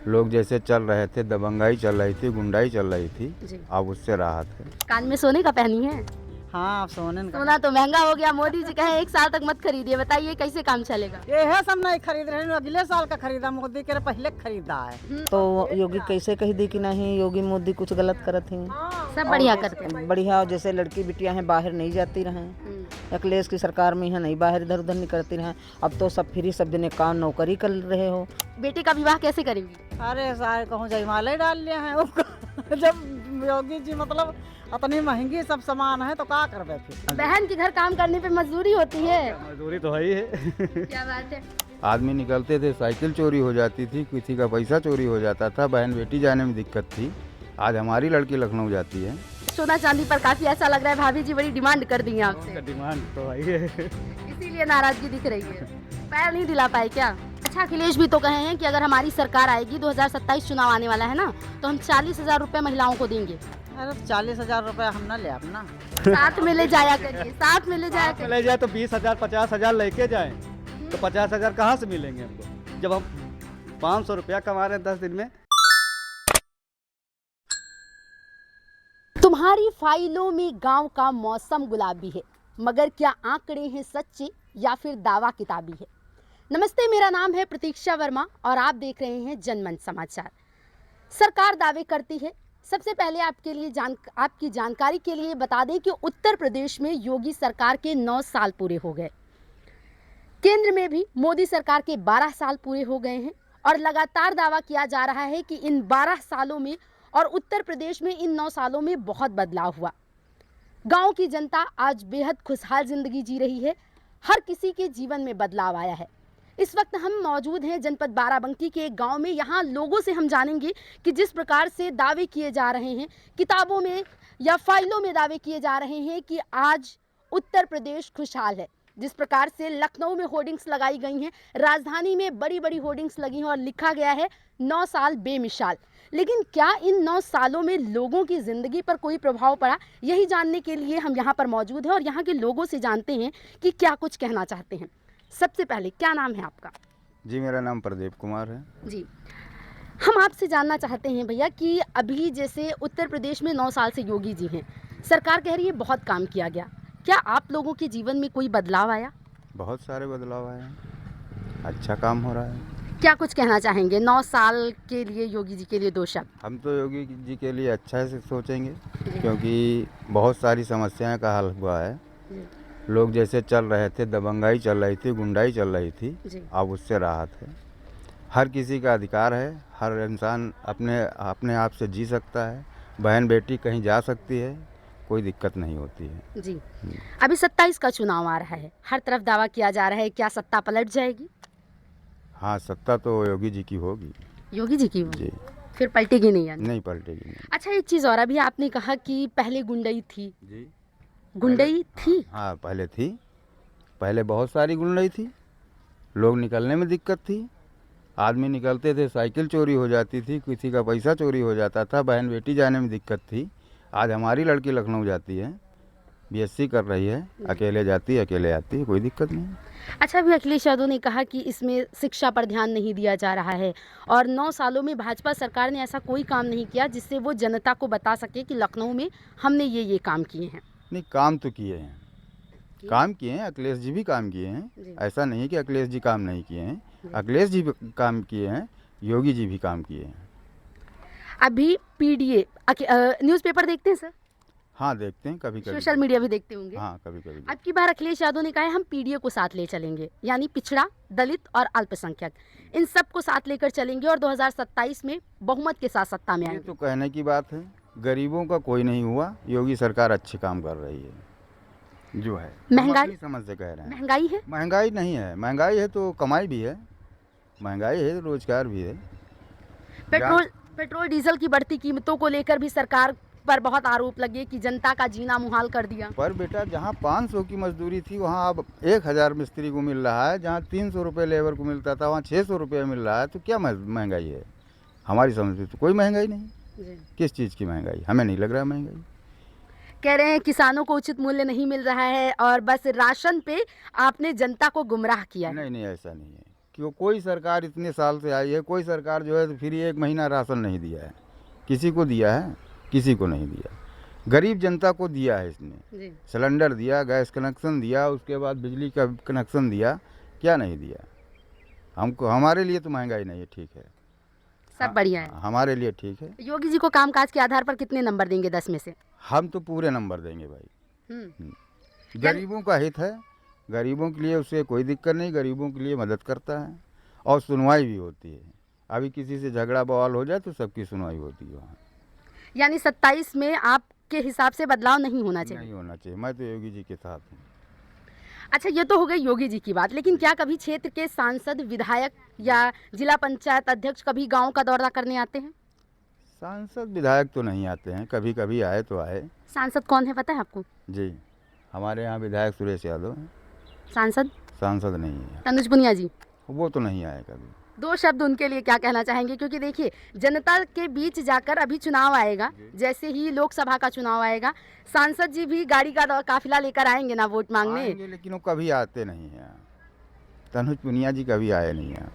लोग जैसे चल रहे थे, दबंगाई चल रही थी, गुंडाई चल रही थी, जी। अब उससे राहत है। कान में सोने का पहनी है? हाँ, अब सोने का सोना तो महंगा हो गया, मोदी जी कहे 1 साल तक मत खरीदिए, बताइए कैसे काम चलेगा? ये है, सब नहीं खरीद रहे हैं, अगले साल का खरीदा, मोदी के पहले खरीदा है। तो योगी कैसे कह दी कि नहीं योगी मोदी कुछ गलत करत हैं। सब बढ़िया करते हैं। बढ़िया, जैसे लड़की बिटिया हैं बाहर नहीं जाती रहें, अखिलेश की सरकार में है नहीं बाहर इधर उधर नहीं करती रहें। अब तो सब फ्री, सब दिन काम नौकरी कर रहे हो। बेटे का विवाह कैसे करेंगी? अरे सारे कहूँ जयमाला डाल लिया है उसको। जब योगी जी मतलब इतनी महंगी सब सामान है तो क्या करबे फिर। बहन के घर काम करने पे मजदूरी होती है। मजदूरी तो है ही है। क्या बात है। आदमी निकलते थे, साइकिल चोरी हो जाती थी, किसी का पैसा चोरी हो जाता था, बहन बेटी जाने में दिक्कत थी। आज हमारी लड़की लखनऊ जाती है। सोना चांदी पर काफी ऐसा लग रहा है भाभी जी बड़ी डिमांड कर दी है आपसे, डिमांड तो है ही है। इसीलिए नाराजगी दिख रही है। पैर नहीं दिला पाए क्या? अच्छा, अखिलेश भी तो कहे हैं कि अगर हमारी सरकार आएगी, 2027 चुनाव आने वाला है ना, तो हम 40,000 रुपए महिलाओं को देंगे। अरे 40,000 रुपया हम ना ले अपना। साथ में ले जाया करिए, साथ में ले जाया करिए। ले जाए तो 20,000 50,000 लेके जाए तो 50,000 कहाँ से मिलेंगे हमको, जब हम 500 रुपया कमा रहे हैं 10 दिन में। तुम्हारी फाइलों में गांव का मौसम गुलाबी है, मगर क्या आंकड़े हैं सच्चे या फिर दावा किताबी है? नमस्ते, मेरा नाम है प्रतीक्षा वर्मा और आप देख रहे हैं जनमन समाचार। सरकार दावे करती है। सबसे पहले आपकी जानकारी के लिए बता दें कि उत्तर प्रदेश में योगी सरकार के 9 साल पूरे हो गए। केंद्र में भी मोदी सरकार के 12 साल पूरे हो गए हैं और लगातार दावा किया जा रहा है कि इन 12 सालों में और उत्तर प्रदेश में इन 9 सालों में बहुत बदलाव हुआ। गांव की जनता आज बेहद खुशहाल जिंदगी जी रही है। हर किसी के जीवन में बदलाव आया है। इस वक्त हम मौजूद हैं जनपद बाराबंकी के एक गांव में। यहाँ लोगों से हम जानेंगे कि जिस प्रकार से दावे किए जा रहे हैं, किताबों में या फाइलों में दावे किए जा रहे हैं कि आज उत्तर प्रदेश खुशहाल है। जिस प्रकार से लखनऊ में होर्डिंग्स लगाई गई हैं, राजधानी में बड़ी बड़ी होर्डिंग्स लगी हैं और लिखा गया है 9 साल बेमिसाल। लेकिन क्या इन 9 सालों में लोगों की ज़िंदगी पर कोई प्रभाव पड़ा? यही जानने के लिए हम यहाँ पर मौजूद हैं और यहाँ के लोगों से जानते हैं कि क्या कुछ कहना चाहते हैं। सबसे पहले क्या नाम है आपका? जी, मेरा नाम प्रदीप कुमार है। जी, हम आपसे जानना चाहते हैं भैया कि अभी जैसे उत्तर प्रदेश में 9 साल से योगी जी हैं, सरकार कह रही है बहुत काम किया गया, क्या आप लोगों के जीवन में कोई बदलाव आया? बहुत सारे बदलाव आए हैं, अच्छा काम हो रहा है। क्या कुछ कहना चाहेंगे 9 साल के लिए योगी जी के लिए 2 शब्द? हम तो योगी जी के लिए अच्छा से सोचेंगे, क्योंकि बहुत सारी समस्याएं का हल हुआ है। लोग जैसे चल रहे थे, दबंगाई चल रही थी, गुंडाई चल रही थी, अब उससे राहत है। हर किसी का अधिकार है, हर इंसान अपने आप से जी सकता है, बहन बेटी कहीं जा सकती है, कोई दिक्कत नहीं होती है। जी, अभी 27 का चुनाव आ रहा है, हर तरफ दावा किया जा रहा है, क्या सत्ता पलट जाएगी? हाँ, सत्ता तो योगी जी की होगी। योगी जी की होगी? जी, फिर पलटेगी नहीं यानी? नहीं पलटेगी नहीं। अच्छा, एक चीज़ और, अभी आपने कहा कि पहले गुंडई थी। जी, गुंडई थी? हाँ, पहले थी, पहले बहुत सारी गुंडाई थी, लोग निकलने में दिक्कत थी। आदमी निकलते थे, साइकिल चोरी हो जाती थी, किसी का पैसा चोरी हो जाता था, बहन बेटी जाने में दिक्कत थी। आज हमारी लड़की लखनऊ जाती है, बीएससी कर रही है, अकेले जाती है, अकेले आती है, कोई दिक्कत नहीं। अच्छा, अभी अखिलेश यादव ने कहा कि इसमें शिक्षा पर ध्यान नहीं दिया जा रहा है और 9 सालों में भाजपा सरकार ने ऐसा कोई काम नहीं किया जिससे वो जनता को बता सके कि लखनऊ में हमने ये काम किए हैं। नहीं, काम तो किए हैं, काम किए हैं, अखिलेश जी भी काम किए हैं। ऐसा नहीं है कि अखिलेश जी काम नहीं किए हैं, अखिलेश जी भी काम किए हैं, योगी जी भी काम किए हैं। अभी पीडीए न्यूज़पेपर देखते हैं सर? हाँ, देखते हैं कभी कभी। सोशल मीडिया भी देखते होंगे? हाँ, कभी कभी। अब की बार अखिलेश यादव ने कहा है हम पीडीए को साथ ले चलेंगे, यानी पिछड़ा, दलित और अल्पसंख्यक, इन सब को साथ लेकर चलेंगे और 2027 में बहुमत के साथ सत्ता में ये आएंगे। तो कहने की बात है, गरीबों का कोई नहीं हुआ, योगी सरकार अच्छे काम कर रही है जो है। महंगाई- हम अपनी समझ से कह रहे हैं। महंगाई है? महंगाई नहीं है, महंगाई है तो कमाई भी है, महंगाई है तो रोजगार भी है। पेट्रोल डीजल की बढ़ती कीमतों को लेकर भी सरकार पर बहुत आरोप लगे कि जनता का जीना मुहाल कर दिया। पर बेटा, जहाँ 500 की मजदूरी थी वहाँ अब 1,000 मिस्त्री को मिल रहा है, जहाँ 300 रुपये लेबर को मिलता था वहाँ 600 रुपये मिल रहा है, तो क्या महंगाई है? हमारी समझ में तो कोई महंगाई नहीं। किस चीज़ की महंगाई? हमें नहीं लग रहा महंगाई। कह रहे हैं किसानों को उचित मूल्य नहीं मिल रहा है और बस राशन पे आपने जनता को गुमराह किया है। नहीं, ऐसा नहीं है, कोई सरकार इतने साल से आई है, कोई सरकार जो है फ्री 1 महीना राशन नहीं दिया है। किसी को दिया है? किसी को नहीं दिया। गरीब जनता को दिया है इसने। जी सिलेंडर दिया, गैस कनेक्शन दिया, उसके बाद बिजली का कनेक्शन दिया, क्या नहीं दिया? हमको, हमारे लिए तो महंगाई नहीं है, ठीक है, सब बढ़िया है। हमारे लिए ठीक है। योगी जी को कामकाज के आधार पर कितने नंबर देंगे 10 में से? हम तो पूरे नंबर देंगे भाई। हम्म गरीबों का हित है, गरीबों के लिए उससे कोई दिक्कत नहीं, गरीबों के लिए मदद करता है और सुनवाई भी होती है। अभी किसी से झगड़ा बवाल हो जाए तो सबकी सुनवाई होती है वहाँ। यानी 27 में आपके हिसाब से बदलाव नहीं होना चाहिए? नहीं होना चाहिए, मैं तो योगी जी के साथ हूँ। अच्छा, ये तो हो गई योगी जी की बात, लेकिन क्या कभी क्षेत्र के सांसद, विधायक या जिला पंचायत अध्यक्ष कभी गांव का दौरा करने आते हैं? सांसद विधायक तो नहीं आते हैं, कभी कभी आए तो आए। सांसद कौन है पता है आपको? जी, हमारे यहाँ विधायक सुरेश यादव हैं। सांसद सांसद नहीं है, तनुज पुनिया जी, वो तो नहीं आए कभी। 2 शब्द उनके लिए क्या कहना चाहेंगे? क्योंकि देखिए, जनता के बीच जाकर अभी चुनाव आएगा, जैसे ही लोकसभा का चुनाव आएगा, सांसद जी भी गाड़ी का काफिला लेकर आएंगे ना वोट मांगने। आएंगे, लेकिन वो कभी आते नहीं हैं। तनुज पुनिया जी कभी आए नहीं हैं।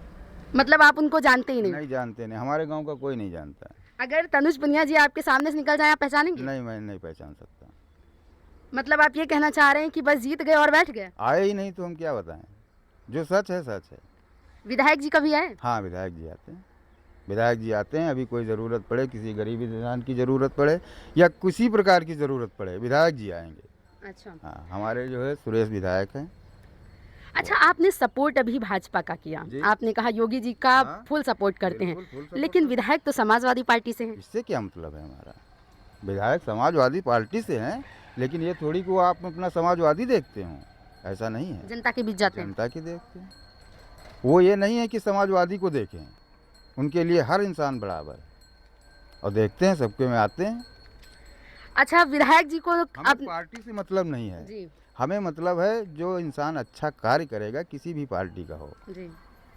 मतलब आप उनको जानते ही नहीं? नहीं जानते, नहीं, हमारे गांव का कोई नहीं जानता। अगर तनुज पुनिया जी आपके सामने से निकल जाए, आप पहचानेंगे? नहीं, मैं नहीं पहचान सकता। मतलब आप ये कहना चाह रहे हैं कि बस जीत गए और बैठ गए? आए ही नहीं तो हम क्या बताएं, जो सच है सच है। विधायक जी कभी आए? हाँ, विधायक जी आते हैं, विधायक जी आते हैं। अभी कोई ज़रूरत पड़े, किसी गरीब इंसान की ज़रूरत पड़े या किसी प्रकार की ज़रूरत पड़े, विधायक जी आएंगे। अच्छा हाँ, हमारे जो है सुरेश विधायक हैं। अच्छा, आपने सपोर्ट अभी भाजपा का किया, जी। आपने कहा योगी जी का हाँ, फुल सपोर्ट करते हैं, बिल्कुल, full support लेकिन करते विधायक तो समाजवादी पार्टी से हैं। इससे क्या मतलब है? हमारा विधायक समाजवादी पार्टी से हैं, लेकिन ये थोड़ी को आप अपना समाजवादी देखते हो, ऐसा नहीं है। जनता के बीच जाते हैं। जनता की देखते हैं, वो ये नहीं है कि समाजवादी को देखें, उनके लिए हर इंसान बराबर और देखते हैं, सबके में आते हैं। अच्छा, विधायक जी को हमें आप पार्टी से मतलब नहीं है, जी हमें मतलब है जो इंसान अच्छा कार्य करेगा, किसी भी पार्टी का हो, जी,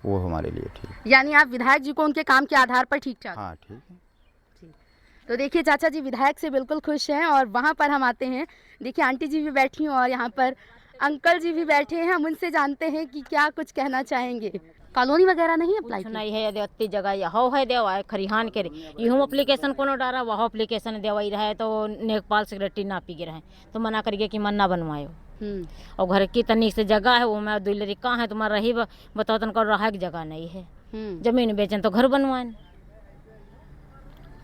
वो हमारे लिए ठीक। यानी आप विधायक जी को उनके काम के आधार पर ठीक ठाक? हाँ, ठीक है। तो देखिए, चाचा जी विधायक से बिल्कुल खुश हैं। और वहाँ पर हम आते हैं, देखिए आंटी जी भी बैठी हैं और यहाँ पर अंकल जी भी बैठे हैं। हम उनसे जानते हैं कि क्या कुछ कहना चाहेंगे। कॉलोनी वगैरह नहीं अप्लाई कुछ की? नहीं है, यदि अति जगह यहो है देवा है खरिहान के यूँ एप्लीकेशन कोनो डारा वह एप्लीकेशन देवाई रहे तो नेकपाल सेक्रेटरी ना पी रहे तो मना करिए कि मन ना बनवायो। और घर की तनी से जगह है वो मैं 2 लड़का है तुम्हारा रही बताओ तनका रहा की जगह नहीं है, जमीन बेचन तो घर बनवाए।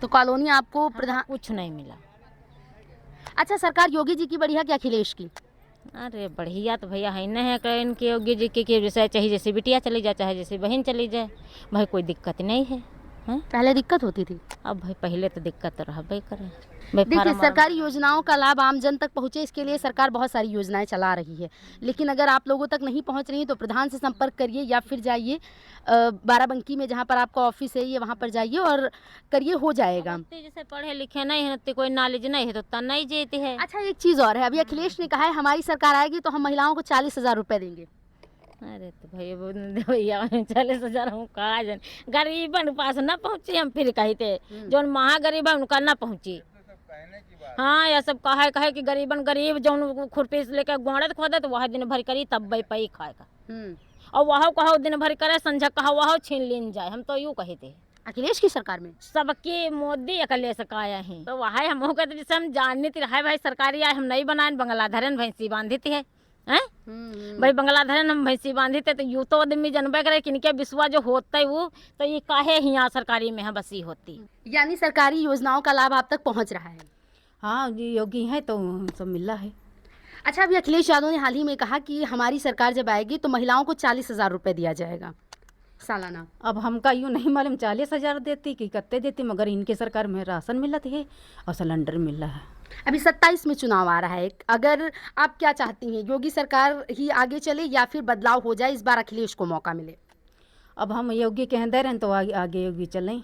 तो कॉलोनी आपको प्रधान कुछ नहीं मिला। अच्छा, सरकार योगी जी की बढ़िया कि अखिलेश की? अरे बढ़िया तो भैया है न है कि इनके योगी जी के विषय चाहिए, जैसे बिटिया चली जाए चाहे जैसे बहन चली जाए, भाई कोई दिक्कत नहीं है। हैं? पहले दिक्कत होती थी, अब भाई पहले तो दिक्कत तो रहा भाई करे भाई। देखिए फार्म सरकारी योजनाओं का लाभ आम जन तक पहुंचे, इसके लिए सरकार बहुत सारी योजनाएं चला रही है। लेकिन अगर आप लोगों तक नहीं पहुंच रही है तो प्रधान से संपर्क करिए या फिर जाइए बाराबंकी में जहां पर आपका ऑफिस है, ये वहां पर जाइए और करिए, हो जाएगा। जैसे पढ़े लिखे नहीं है तो कोई नॉलेज नहीं है तो उतना नहीं जेती है। अच्छा, एक चीज़ और है, अभी अखिलेश ने कहा है हमारी सरकार आएगी तो हम महिलाओं को 40,000 रुपये देंगे। अरे तो भैया 40,000 हम कहा जन गरीबन पास ना पहुँची, हम फिर कहते जो महागरीब है उनका ना पहुँची। हाँ, यह सब कहे कि गरीबन गरीब जो खुरपी से लेकर गोड़त खोदे तो वह दिन भर करी तब भाई पई खाएगा, और वह कहो दिन भर करे संझा कहा वह छीन लीन जाए। हम तो यूँ कहते अखिलेश की सरकार में सबके मोदी अकले सकाया है तो वह हम कहते जैसे हम जाननी थी रहा भाई सरकारी आए हम नहीं बनाए, बंगला धरन भैंसी बांधी थी है भाई, बंगला धरन हम भैंसी बांधी थे तो यूँ तो आदमी जनबे करे कि इनके विश्वास जो होता है वो तो ये काहे यहाँ सरकारी में है बसी होती। यानी सरकारी योजनाओं का लाभ आप तक पहुंच रहा है? हाँ जी, योगी हैं तो सब मिल रहा है। अच्छा, अभी अखिलेश यादव ने हाल ही में कहा कि हमारी सरकार जब आएगी तो महिलाओं को 40,000 रुपये दिया जाएगा सालाना। अब हमका यूँ नहीं मालूम 40,000 देती कि कत्ते देती, मगर इनके सरकार में राशन मिलत है और सिलेंडर मिल रहा है। अभी 27 में चुनाव आ रहा है, अगर आप क्या चाहती हैं, योगी सरकार ही आगे चले या फिर बदलाव हो जाए, इस बार अखिलेश को मौका मिले? अब हम योगी के हैं दे रहे हैं तो आगे योगी चलें।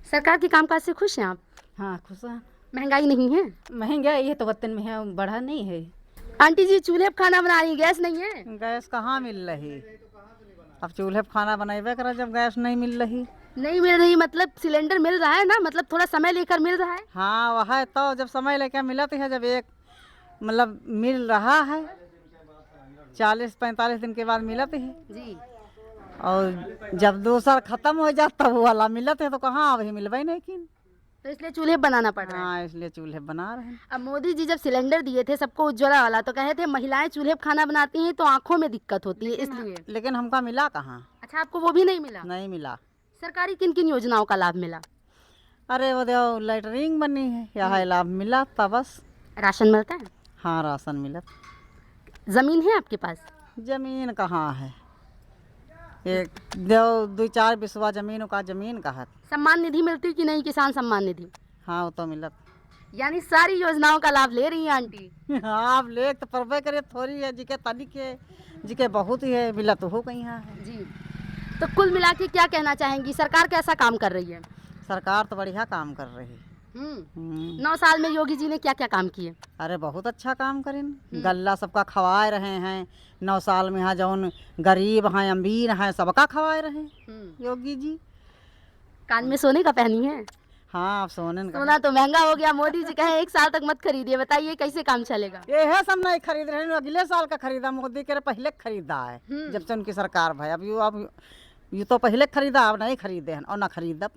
सरकार के कामकाज से खुश हैं आप? हाँ, खुश हैं। महंगाई नहीं है? महंगाई है तो वतन में है, बढ़ा नहीं है। आंटी जी चूल्हे पर खाना बना रही, गैस नहीं है? गैस कहाँ मिल रही, अब चूल्हे पर खाना बनाइबे करा जब गैस नहीं मिल रही। नहीं मिल रही मतलब सिलेंडर मिल रहा है ना, मतलब थोड़ा समय लेकर मिल रहा है? हाँ वह है, तो जब समय लेकर मिलती है, जब एक मतलब मिल रहा है 40-45 दिन के बाद मिलती है जी। और जब दूसरा खत्म हो जाता वो वाला मिलत है तो कहाँ अभी मिलवाई नहीं की। तो इसलिए चूल्हे बनाना पड़ रहा है। हाँ इसलिए चूल्हे बना रहे हैं। अब मोदी जी जब सिलेंडर दिए थे सबको उज्ज्वला वाला, तो कहे थे महिलाएं चूल्हे पे खाना बनाती हैं तो आंखों में दिक्कत होती है, इसलिए। लेकिन हमका मिला कहाँ, अच्छा, आपको वो भी नहीं मिला? नहीं मिला। सरकारी किन किन योजनाओं का लाभ मिला? अरे वो देखो लेटरिंग बनी है, यहाँ लाभ मिला था बस। राशन मिलता है? हाँ राशन मिला। जमीन है आपके पास? जमीन कहाँ है, एक दो 2-4 बिस्वा जमीन का जमीन का है। सम्मान निधि मिलती कि नहीं, किसान सम्मान निधि? हाँ वो तो मिलत। यानी सारी योजनाओं का लाभ ले रही हैं आंटी। हाँ आप ले तो परबे करे, थोड़ी है जिके तनिक है जिके बहुत ही है, मिलत हो कहीं है जी। तो कुल मिला के क्या कहना चाहेंगी, सरकार कैसा काम कर रही है? सरकार तो बढ़िया काम कर रही है। 9 साल में योगी जी ने क्या क्या काम किए? अरे बहुत अच्छा काम करें, गल्ला सबका खवाए रहे हैं 9 साल में। यहाँ जौन गरीब हैं अमीर हैं सबका खवाए रहे योगी जी। कान में सोने का पहनी है? हाँ सोने का सोना तो महंगा हो गया, मोदी जी कहे 1 साल तक मत खरीदिए, बताइए कैसे काम चलेगा? ये है सब नहीं खरीद रहे हैं, अगले साल का खरीदा मोदी के पहले खरीदा है जब से उनकी सरकार भाई। अब यू तो पहले खरीदा, अब नहीं खरीदे हैं और ना खरीदब।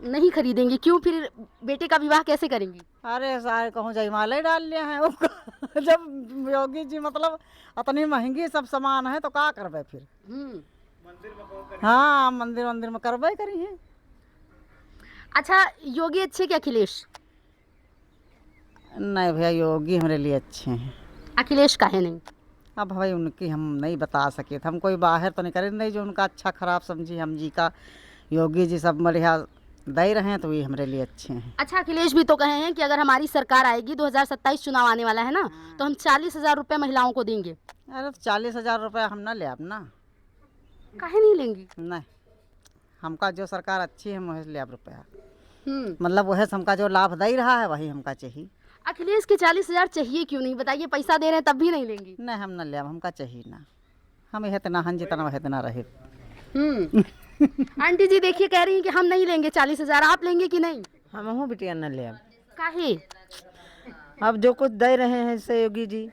नहीं खरीदेंगी क्यों? फिर बेटे का विवाह कैसे करेंगी? अरे सारे कहूँ जयमाला ही डाल लिया है उसको। जब योगी जी मतलब इतनी महंगी सब सामान है तो क्या करबे फिर। हाँ मंदिर में करबे करी है। अच्छा, योगी अच्छे कि अखिलेश? नहीं भैया योगी हमारे लिए अच्छे हैं। अखिलेश काहे नहीं? अब भाई उनकी हम नहीं बता सके थे, हम कोई बाहर तो नहीं करे नहीं जो उनका अच्छा खराब समझी। हम जी का योगी जी सब बढ़िया दे रहे हैं तो ये हमारे लिए अच्छे हैं। अच्छा, अखिलेश भी तो कहे हैं कि अगर हमारी सरकार आएगी, 2027 चुनाव आने वाला है ना, तो हम 40,000 रुपये महिलाओं को देंगे। अरे 40,000 रुपया हम ना ले अब ना। काहे नहीं लेंगी? नहीं, हमका जो सरकार अच्छी है वही ले अब रुपया, मतलब वह हमका जो लाभ दे रहा है वही हमका चाहिए। अखिलेश के 40,000 चाहिए क्यों नहीं, बताइए? पैसा दे रहे हैं तब भी नहीं लेंगी? नहीं हम ना ले अब, हमका चाहिए ना। हम यह इतना हन जितना वह इतना रहे। आंटी जी देखिए, कह रही हैं कि हम नहीं लेंगे 40,000, आप लेंगे कि नहीं? हम हूँ बिटिया न ले अब। काहे? अब जो कुछ दे रहे हैं इससे योगी जी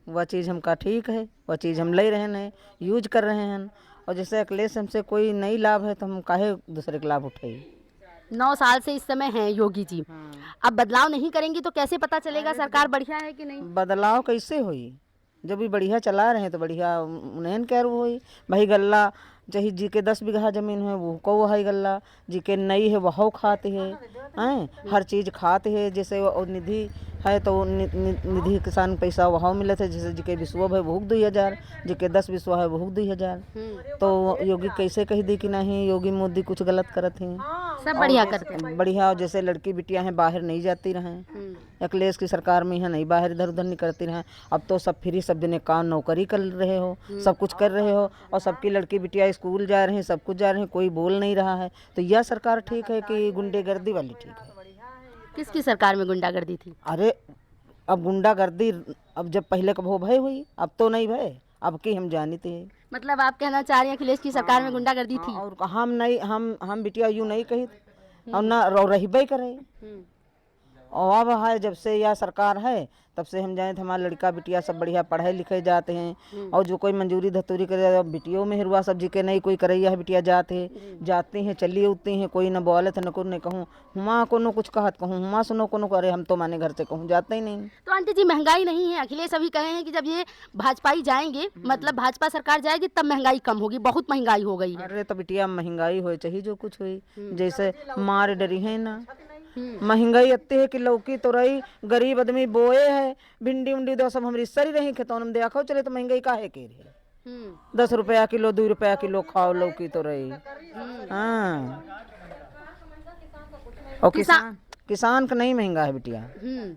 वह चीज़ हमका ठीक है, वह चीज़ हम ले रहे हैं, यूज कर रहे हैं। और जैसे अखिलेश हमसे कोई नई लाभ है तो हम काहे दूसरे के लाभ उठाइए। 9 साल से इस समय हैं योगी जी। अब बदलाव नहीं करेंगी तो कैसे पता चलेगा सरकार बढ़िया है कि नहीं? बदलाव कैसे हुई, जब भी बढ़िया चला रहे हैं तो बढ़िया उन्हें कह रही हुई। भाई गल्ला चाहे जी के 10 बीघा जमीन है वो को है गल्ला, जी के नई है वह खाते हैं, हर चीज़ खाते हैं। जैसे वो निधि है तो निधि किसान पैसा वहाँ मिले थे। जैसे जी के विश्व है वो 2,000, जी के 10 विश्व है वो 2,000। तो योगी कैसे कह दी कि नहीं योगी मोदी कुछ गलत करत हैं? सब बढ़िया करते हैं। बढ़िया। जैसे लड़की बिटियां हैं बाहर नहीं जाती रहें, अखिलेश की सरकार में है नहीं बाहर इधर उधर नहीं करती रहें। अब तो सब फ्री, सब दिन काम नौकरी कर रहे हो, सब कुछ कर रहे हो और सबकी लड़की बिटिया स्कूल जा रहे हैं, सब कुछ जा रहे हैं, कोई बोल नहीं रहा है। तो यह सरकार ठीक है कि गुंडेगर्दी वाली ठीक है? किसकी सरकार में गुंडागर्दी थी? अरे अब गुंडागर्दी अब जब पहले कब हो भय हुई, अब तो नहीं भय, अब की हम जानते हैं। मतलब आप कहना चाह रहे हैं अखिलेश की सरकार में गुंडागर्दी थी? और हम नहीं, हम बिटिया यूँ नहीं कही और ना रही करे। और अब है जब से यह सरकार है तब से हम जाए हमारा लड़का बिटिया सब बढ़िया पढ़े लिखे जाते हैं। और जो कोई मंजूरी धतूरी करे बिटियों में हिरवा सब्जी के नहीं कोई करैया है बिटिया जाते हैं चलिए उठते हैं। कोई न बोले थे न को नहीं कहूँ हुआ को कुछ कहत कहूँ हुआ सुनो को करे हम तो माने घर से कहूँ जाते ही नहीं। तो आंटी जी महंगाई नहीं है? अखिलेश अभी कहे हैं कि जब ये भाजपाई जाएंगे, मतलब भाजपा सरकार जाएगी तब महंगाई कम होगी, बहुत महंगाई हो गई है। अरे तो बिटिया महंगाई हो चाहिए जो कुछ हुई, जैसे मार डरी है ना महंगाई अत्ते है कि लौकी तो रही गरीब आदमी बोए है भिंडी उंडी दो सब हमारी सरी रही खेतों में देखो चले तो महंगाई काहे के रही। 10 रुपया किलो 2 रुपया किलो खाओ लौकी तो रही। हाँ और किसान का नहीं महंगा है बिटिया,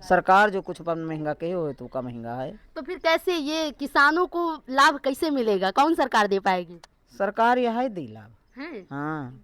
सरकार जो कुछ अपन महंगा कहे हो तो का महंगा है। तो फिर कैसे ये किसानों को लाभ कैसे मिलेगा? कौन सरकार दे पाएगी? सरकार यह है दी लाभ है? हाँ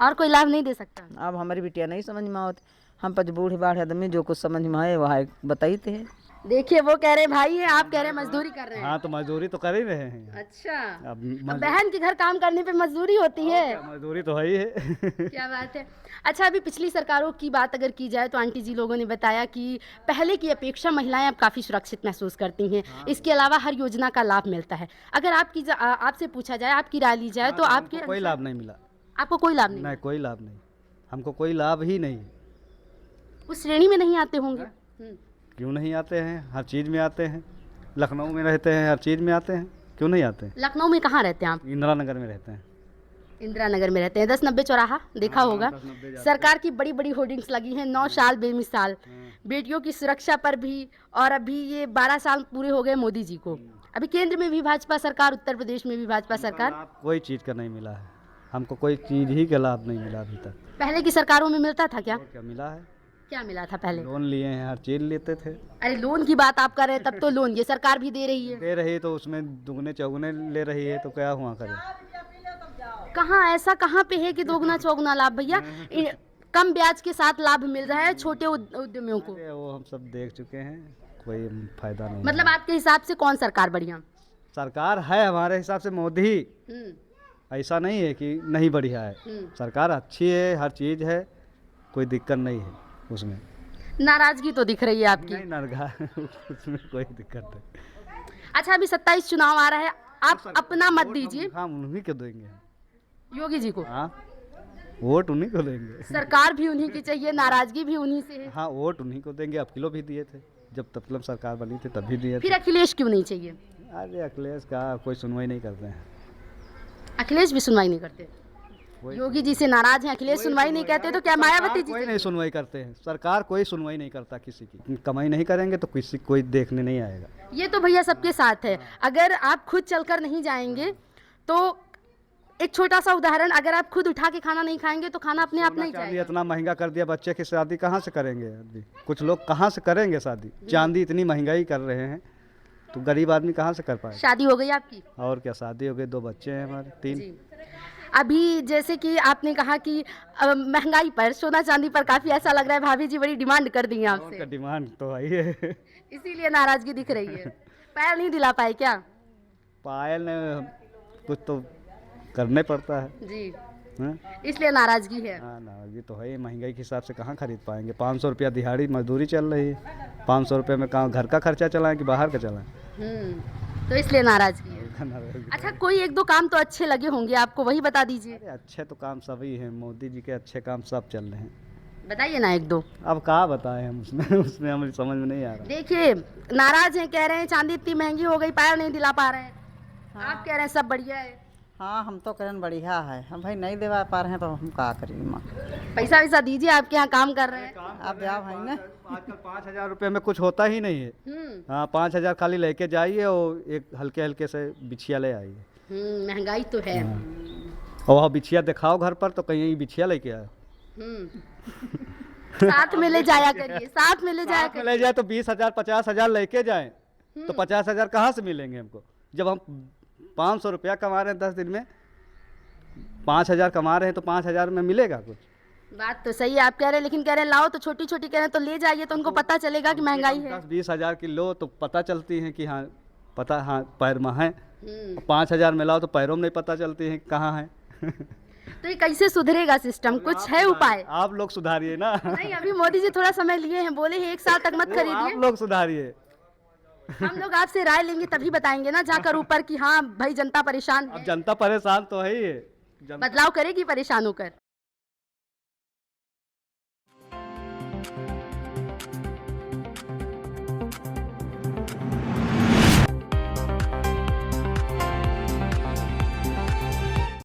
और कोई लाभ नहीं दे सकता? अब हमारी बिटिया नहीं समझ में आवत, हम पच बूढ़ी बाढ़ आदमी जो कुछ समझ में आए वह बताइते हैं। देखिए वो कह रहे हैं भाई है, आप कह रहे हैं मजदूरी कर रहे हैं। हाँ तो मजदूरी तो कर ही रहे हैं। अच्छा, अब अब बहन के घर काम करने पे मजदूरी होती है। मजदूरी तो है ही है। क्या बात है। अच्छा, अभी पिछली सरकारों की बात अगर की जाए तो आंटी जी लोगों ने बताया कि पहले की अपेक्षा महिलाएं अब काफ़ी सुरक्षित महसूस करती हैं। इसके अलावा हर योजना का लाभ मिलता है। अगर आपसे पूछा जाए, आपकी राय ली जाए तो आपके कोई लाभ नहीं मिला। आपको कोई लाभ नहीं? नहीं, कोई लाभ नहीं, हमको कोई लाभ ही नहीं। उस श्रेणी में नहीं आते होंगे। क्यों नहीं आते हैं? हर चीज़ में आते हैं। लखनऊ में रहते हैं, हर चीज़ में आते हैं, क्यों नहीं आते हैं? लखनऊ में कहाँ रहते हैं आप? इंदिरा नगर में रहते हैं। इंदिरा नगर में रहते हैं। 1090 चौराहा देखा होगा। सरकार की बड़ी बड़ी होर्डिंग्स लगी हैं, 9 साल बेमिसाल, बेटियों की सुरक्षा पर भी। और अभी ये 12 साल पूरे हो गए मोदी जी को। अभी केंद्र में भी भाजपा सरकार, उत्तर प्रदेश में भी भाजपा सरकार। लाभ कोई चीज़ का नहीं मिला है हमको, कोई चीज़ ही का लाभ नहीं मिला अभी तक। पहले की सरकारों में मिलता था क्या? और क्या मिला है? क्या मिला था पहले? लोन लिए हैं, हर चीज़ लेते थे। अरे लोन की बात आप कर रहे हैं, तब तो लोन ये सरकार भी दे रही है। दे रही तो उसमें दुगने चौगुने ले रही है, तो क्या हुआ करे? कहाँ ऐसा कहाँ पे है कि दोगुना चौगुना लाभ भैया? कम ब्याज के साथ लाभ मिल रहा है छोटे उद्यमियों को। अरे वो हम सब देख चुके हैं, कोई फायदा नहीं। मतलब आपके हिसाब से कौन सरकार बढ़िया? सरकार है हमारे हिसाब से मोदी। हम्म, ऐसा नहीं है कि नहीं बढ़िया है, सरकार अच्छी है, हर चीज़ है, कोई दिक्कत नहीं है उसमें। नाराजगी तो दिख रही है आपकी। नहीं नरगा उसमें कोई दिक्कत नहीं। अच्छा, अभी 27 चुनाव आ रहा है, आप अपना मत दीजिए हाँ उन्हीं को देंगे। योगी जी को। हाँ वोट उन्हीं को देंगे। सरकार भी उन्हीं की चाहिए, नाराजगी भी उन्हीं से है। हाँ वोट उन्हीं को देंगे। अब किलो भी दिए थे जब तब सरकार बनी थी, तब भी दिए फिर थे। अखिलेश क्यों नहीं चाहिए? अरे अखिलेश का कोई सुनवाई नहीं करते हैं। अखिलेश भी सुनवाई नहीं करते। कोई- योगी जी से नाराज हैं, अखिलेश सुनवाई नहीं करते, तो क्या मायावती जी कोई से? नहीं सुनवाई करते हैं, सरकार कोई सुनवाई नहीं करता किसी की। कमाई नहीं करेंगे तो किसी कोई देखने नहीं आएगा। ये तो भैया सबके साथ है। अगर आप खुद चलकर नहीं जाएंगे तो एक छोटा सा उदाहरण, अगर आप खुद उठा के खाना नहीं खाएंगे तो खाना अपने आप नहीं चांदी जाएगा। इतना महंगा कर दिया, बच्चे की शादी कहाँ से करेंगे आदमी? कुछ लोग कहाँ से करेंगे शादी? चांदी इतनी महंगाई कर रहे हैं तो गरीब आदमी कहाँ से कर पाए? शादी हो गई आपकी? और क्या, शादी हो गई, 2 बच्चे हैं हमारे, 3। जी। अभी जैसे कि आपने कहा कि महंगाई पर, सोना चांदी पर काफी ऐसा लग रहा है भाभी जी बड़ी डिमांड कर दी है और आपसे, क्या, डिमांड तो है ही है। इसीलिए नाराजगी दिख रही है। पैर नहीं दिला पाए क्या? पायल ने कुछ तो करने पड़ता है। जी, हाँ? इसलिए नाराजगी है। हाँ ना, ये तो है ही। महंगाई के हिसाब से कहाँ खरीद पाएंगे? 500 रुपया दिहाड़ी मजदूरी चल रही है। 500 रुपये में कहाँ घर का खर्चा चलाएं कि बाहर का चलाएं? तो इसलिए नाराजगी है। अच्छा, कोई 1-2 काम तो अच्छे लगे होंगे आपको, वही बता दीजिए। अरे अच्छे तो काम सभी हैं, मोदी जी के अच्छे काम सब चल रहे हैं। बताइए ना 1-2। अब कहाँ बताएं हम उसमें उसमें हमें समझ में नहीं आ रहा। देखिए, नाराज हैं, कह रहे हैं चांदी इतनी महंगी हो गई, पायल नहीं दिला पा रहे हैं। आप कह रहे हैं सब बढ़िया है। हाँ हम तो करें बढ़िया है, हम भाई नहीं दिवा पा रहे हैं तो हम का करें माँ। पैसा वैसा दीजिए, आपके यहाँ काम कर रहे हैं। आप जाओ भाई ना। आजकल 5,000 रुपये में कुछ होता ही नहीं है। हाँ 5,000 खाली लेके जाइए और एक हल्के हल्के से बिछिया ले आइए। महंगाई तो है। और वह बिछिया दिखाओ घर पर तो कहीं बिछिया लेके आए। साथ में ले जाया करिए, साथ में ले जाया करिए। ले जाए तो 20,000 50,000 लेके जाएं तो 50,000 कहाँ से मिलेंगे हमको? जब हम 500 रुपया कमा रहे हैं 10 दिन में, 5,000 कमा रहे हैं तो 5,000 में मिलेगा कुछ? बात तो सही है आप कह रहे हैं, लेकिन कह रहे हैं लाओ तो छोटी छोटी कह रहे हैं तो ले जाइए, तो उनको पता चलेगा कि महंगाई है। 10-20 हज़ार की लो तो पता चलती है कि हाँ पता, हाँ पैर में है। 5,000 में लाओ तो पैरों में नहीं पता चलती है कहाँ है। तो ये कैसे सुधरेगा सिस्टम? कुछ है उपाय? आप लोग सुधारिए ना। नहीं, अभी मोदी जी थोड़ा समय लिए हैं, बोले हैं 1 साल तक मत आप खरीदिए। लोग सुधारिए। हम लोग आपसे राय लेंगे तभी बताएंगे ना जाकर ऊपर कि हाँ भाई जनता परेशान अब है। जनता परेशान तो है ही है। बदलाव करेगी परेशान होकर।